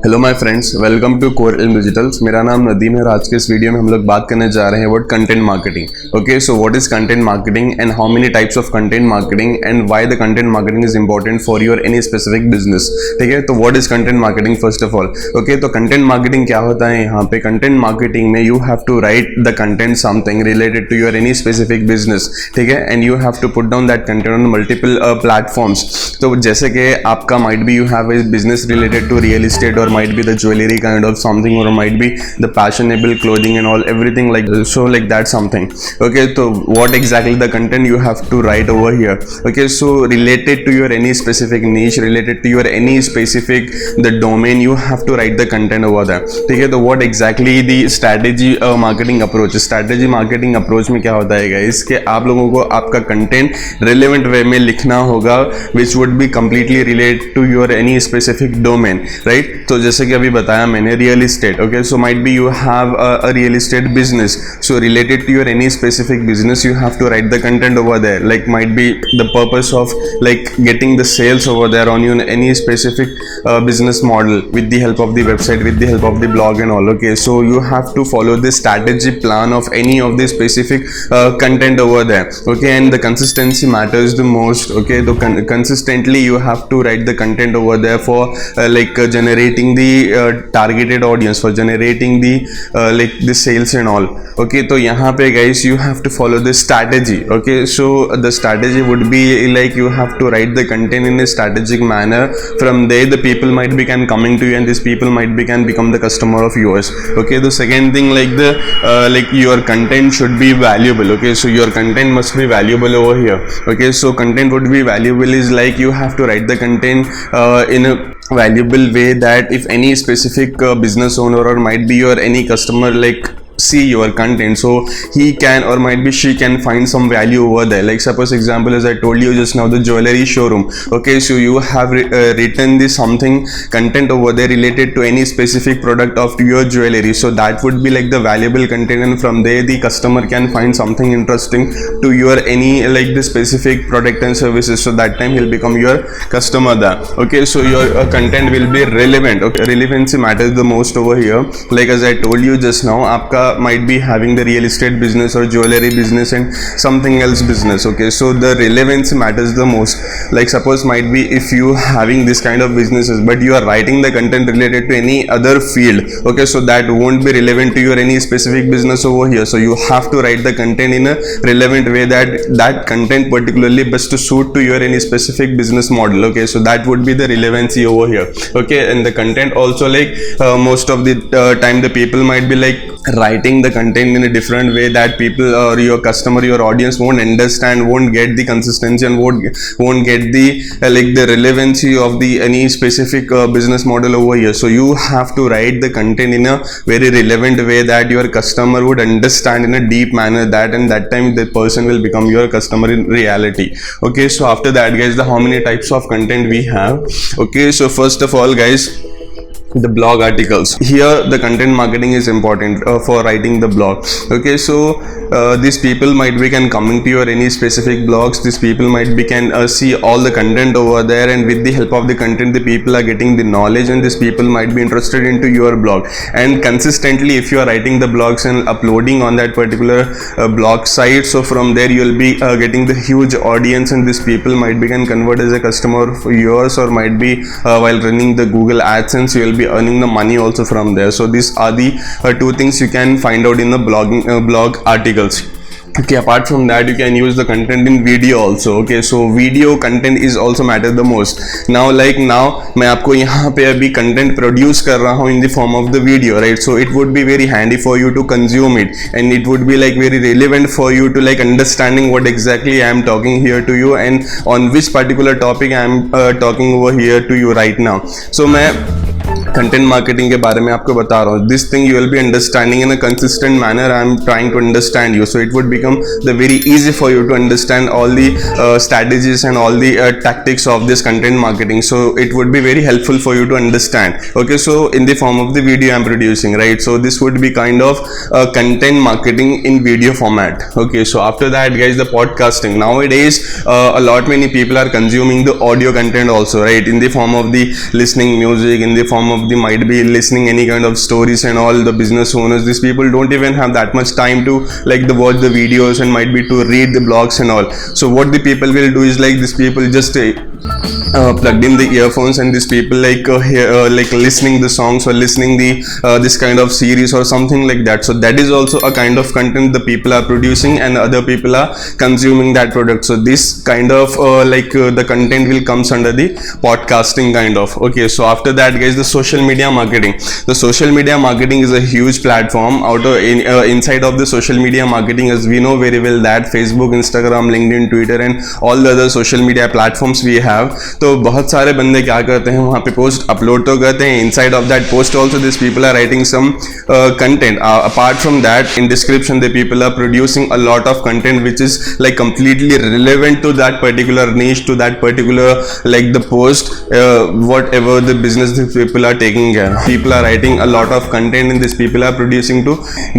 Hello my friends, welcome to Core Ilm Digitals. मेरा नाम नदीम है और आज के इस वीडियो में हम लोग बात करने जा रहे हैं about content marketing. Okay, so what is content marketing and how many types of content marketing and why the content marketing is important for your any specific business. ठीक है, तो what is content marketing first of all. Okay, तो content marketing क्या होता है यहाँ पे? Content marketing में you have to write the content something related to your any specific business. ठीक है, and you have to put down that content on multiple platforms. तो जैसे कि आपका might be you have a business related to real estate और might be the jewelry kind of something, or might be the fashionable clothing and all, everything like so like that something. Okay, so what exactly the content you have to write over here? Okay, so related to your any specific niche, related to your any specific the domain, you have to write the content over there. ठीक है, तो what exactly the strategy marketing approach? strategy marketing approach में क्या होता है guys, कि आप लोगों को आपका content relevant way में लिखना होगा which would be completely related to your any specific domain, right? तो जैसे कि अभी बताया मैंने real estate. Okay, so might be you have a real estate business, so related to your any specific business you have to write the content over there, like might be the purpose of like getting the sales over there on your any specific business model with the help of the website, with the help of the blog and all. Okay, so you have to follow the strategy plan of any of the specific content over there. Okay, and the consistency matters the most. Okay, so consistently you have to write the content over there for generating the targeted audience, for generating the like the sales and all. Okay, तो यहाँ पे guys you have to follow the strategy. Okay, so the strategy would be like you have to write the content in a strategic manner. From there the people might be can coming to you and these people might be can become the customer of yours. Okay, the second thing like the like your content should be valuable. Okay, so your content must be valuable over here. Okay, so content would be valuable is like you have to write the content in a valuable way that if any specific business owner or might be your any customer like see your content, so he can or might be she can find some value over there. Like suppose example as I told you just now, the jewelry showroom. Okay, so you have written this something content over there related to any specific product of your jewelry, so that would be like the valuable content, and from there the customer can find something interesting to your any like the specific product and services, so that time he'll become your customer there. Okay, so your content will be relevant. Okay, relevancy matters the most over here. Like as I told you just now, आपका might be having the real estate business or jewelry business and something else business. Okay, so the relevancy matters the most. Like suppose might be if you having this kind of businesses but you are writing the content related to any other field, okay, so that won't be relevant to your any specific business over here. So you have to write the content in a relevant way that content particularly best to suit to your any specific business model. Okay, so that would be the relevancy over here. Okay, and the content also like most of the time the people might be like writing the content in a different way that people or your customer, your audience won't understand, won't get the consistency and won't get the like the relevancy of the any specific business model over here. So you have to write the content in a very relevant way that your customer would understand in a deep manner, that and that time the person will become your customer in reality. Okay, so after that guys, the how many types of content we have. Okay, so first of all guys, the blog articles. Here the content marketing is important for writing the blog. Okay, so these people might be can coming to your any specific blogs, these people might be can see all the content over there, and with the help of the content the people are getting the knowledge, and these people might be interested into your blog. And consistently if you are writing the blogs and uploading on that particular blog site, so from there you will be getting the huge audience, and these people might be can convert as a customer for yours, or might be while running the Google AdSense you will be earning the money also from there. So these are the two things you can find out in the blog articles. Okay, apart from that you can use the content in video also. Okay, so video content is also matter the most. Now like now मैं आपको यहाँ पे अभी content produce कर रहा हूँ in the form of the video, right? So it would be very handy for you to consume it, and it would be like very relevant for you to like understanding what exactly I am talking here to you and on which particular topic I am talking over here to you right now. So मैं content marketing के बारे में आपको बता रहा हूँ. This thing you will be understanding in a consistent manner. I am trying to understand you, so it would become the very easy for you to understand all the strategies and all the tactics of this content marketing. So it would be very helpful for you to understand. Okay, so in the form of the video I'm producing, right? So this would be kind of content marketing in video format. Okay, so after that guys, the podcasting. Nowadays a lot many people are consuming the audio content also, right? In the form of the listening music, in the form of of the might be listening any kind of stories and all. The business owners, these people don't even have that much time to like the watch the videos and might be to read the blogs and all. So what the people will do is like these people just plugged in the earphones, and these people like like listening the songs or listening the this kind of series or something like that. So that is also a kind of content the people are producing and other people are consuming that product. So this kind of the content will comes under the podcasting kind of. Okay, so after that guys, the social media marketing. The social media marketing is a huge platform. Inside of the social media marketing, as we know very well that Facebook, Instagram, LinkedIn, Twitter and all the other social media platforms we have. तो बहुत सारे बंदे क्या करते हैं, वहाँ पे post upload तो करते हैं. Inside of that post also this people are writing some content. Apart from that, in description the people are producing a lot of content which is like completely relevant to that particular niche, to that particular like the post, whatever the business the people are taking care. People are writing a lot of content and these people are producing to,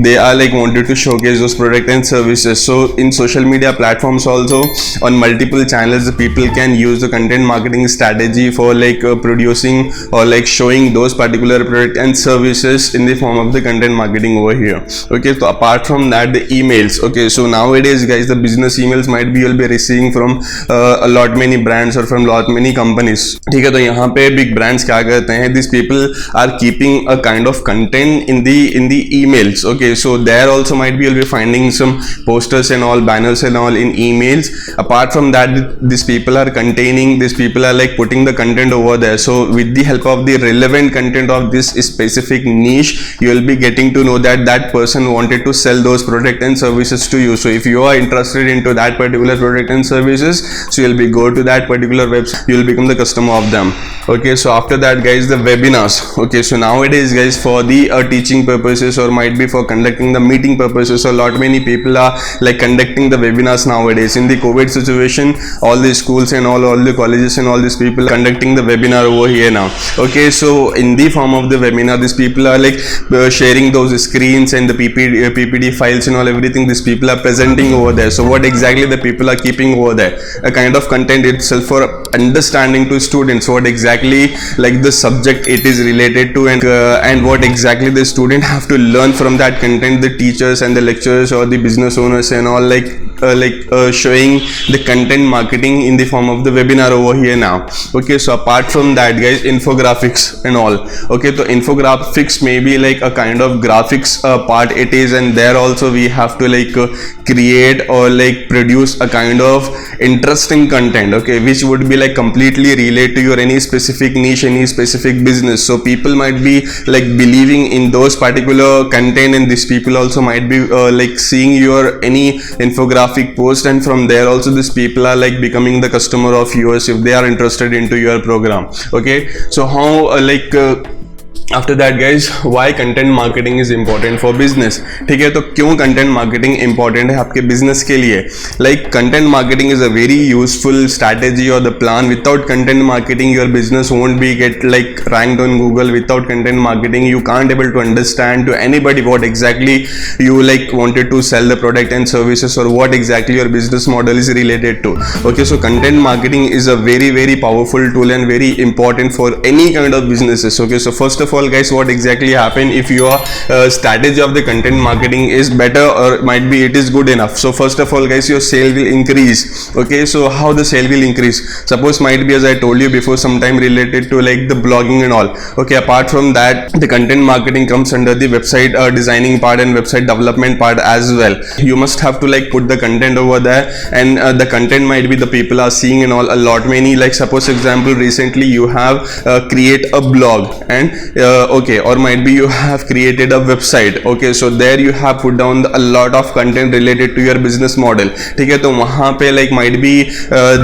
they are like wanted to showcase those products and services. So in social media platforms also, on multiple channels, the people can use the content marketing strategy for like producing or like showing those particular products and services in the form of the content marketing over here. Okay, so apart from that, the emails. Okay, so nowadays guys, the business emails might be you'll be receiving from a lot many brands or from lot many companies. ठीक है, तो यहाँ पे big brands क्या करते हैं, these people are keeping a kind of content in the emails. Okay, so there also might be you'll be finding some posters and all, banners and all in emails. Apart from that, these people are containing, these people are like putting the content over there. So with the help of the relevant content of this specific niche, you will be getting to know that that person wanted to sell those products and services to you. So if you are interested into that particular product and services, so you'll be go to that particular website, you will become the customer of them. Okay, so after that guys, the webinars. Okay, so nowadays guys, for the teaching purposes or might be for conducting the meeting purposes, a lot many people are like conducting the webinars nowadays. In the COVID situation, all the schools and all the colleges and all these people conducting the webinar over here now. Okay, so in the form of the webinar, these people are like sharing those screens and the PPT files and all, everything these people are presenting over there. So what exactly the people are keeping over there? A kind of content itself for understanding to students what exactly like the subject it is related to, and what exactly the student have to learn from that content. The teachers and the lecturers or the business owners and all showing the content marketing in the form of the webinar over here now. Okay, so apart from that guys, infographics and all. Okay, so infographics may be like a kind of graphics part it is, and there also we have to like create or like produce a kind of interesting content, okay, which would be like completely relate to your any specific niche, any specific business. So people might be like believing in those particular content, and these people also might be like seeing your any infographic post, and from there also these people are like becoming the customer of yours if they are interested into your program. Okay, so how after that guys, why content marketing is important for business. ठीक है, तो क्यों content marketing important है आपके business के लिए? Like content marketing is a very useful strategy और the plan. Without content marketing your business won't be get like ranked on Google. Without content marketing you can't able to understand to anybody what exactly you like wanted to sell the product and services, or what exactly your business model is related to. Okay, so content marketing is a very powerful tool and very important for any kind of businesses. Okay, so first of all guys, what exactly happen if your strategy of the content marketing is better, or might be it is good enough? So first of all guys, your sale will increase. Okay, so how the sale will increase? Suppose might be, as I told you before some time, related to like the blogging and all. Okay, apart from that, the content marketing comes under the website designing part and website development part as well. You must have to like put the content over there, and the content might be the people are seeing and all a lot many, like suppose example recently you have create a blog, and okay, or might be you have created a website. Okay, so there you have put down a lot of content related to your business model. ठीक है, तो वहाँ पे like might be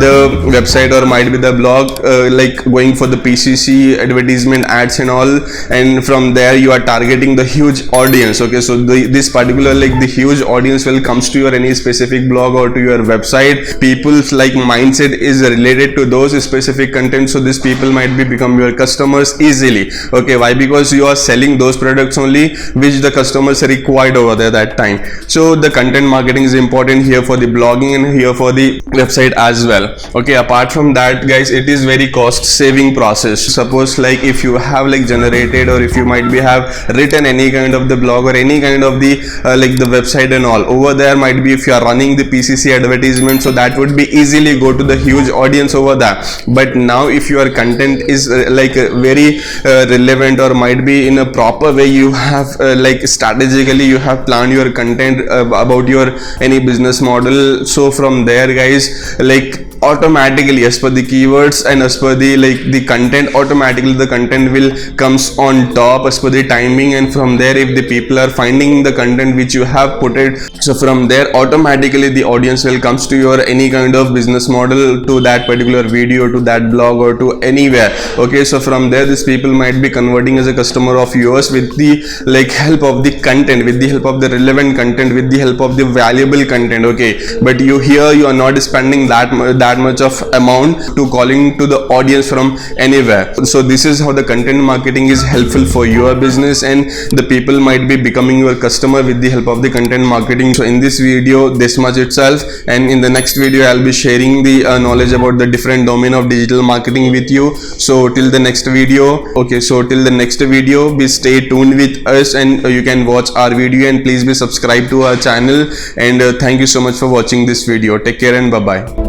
the website or might be the blog like going for the PCC advertisement ads and all, and from there you are targeting the huge audience. Okay, so this particular like the huge audience will comes to your any specific blog or to your website. People's like mindset is related to those specific content, so these people might be become your customers easily. Okay, why? Why? Because you are selling those products only which the customers required over there that time. So the content marketing is important here for the blogging and here for the website as well. Okay, apart from that guys, it is very cost saving process. Suppose like if you have like generated or if you might be have written any kind of the blog or any kind of the like the website and all, over there might be if you are running the PCC advertisement, so that would be easily go to the huge audience over there. But now if your content is very relevant or might be in a proper way, you have like strategically you have planned your content about your any business model. So from there guys, like automatically as per the keywords and as per the like the content, automatically the content will comes on top as per the timing, and from there if the people are finding the content which you have put it, so from there automatically the audience will comes to your any kind of business model, to that particular video, to that blog or to anywhere. Okay, so from there these people might be converting as a customer of yours with the like help of the content, with the help of the relevant content, with the help of the valuable content. Okay, but you here you are not spending that much of amount to calling to the audience from anywhere. So this is how the content marketing is helpful for your business, and the people might be becoming your customer with the help of the content marketing. So in this video this much itself, and in the next video I'll be sharing the knowledge about the different domain of digital marketing with you. So till the next video, okay, so till the next video be stay tuned with us, and you can watch our video, and please be subscribed to our channel, and thank you so much for watching this video. Take care and bye bye.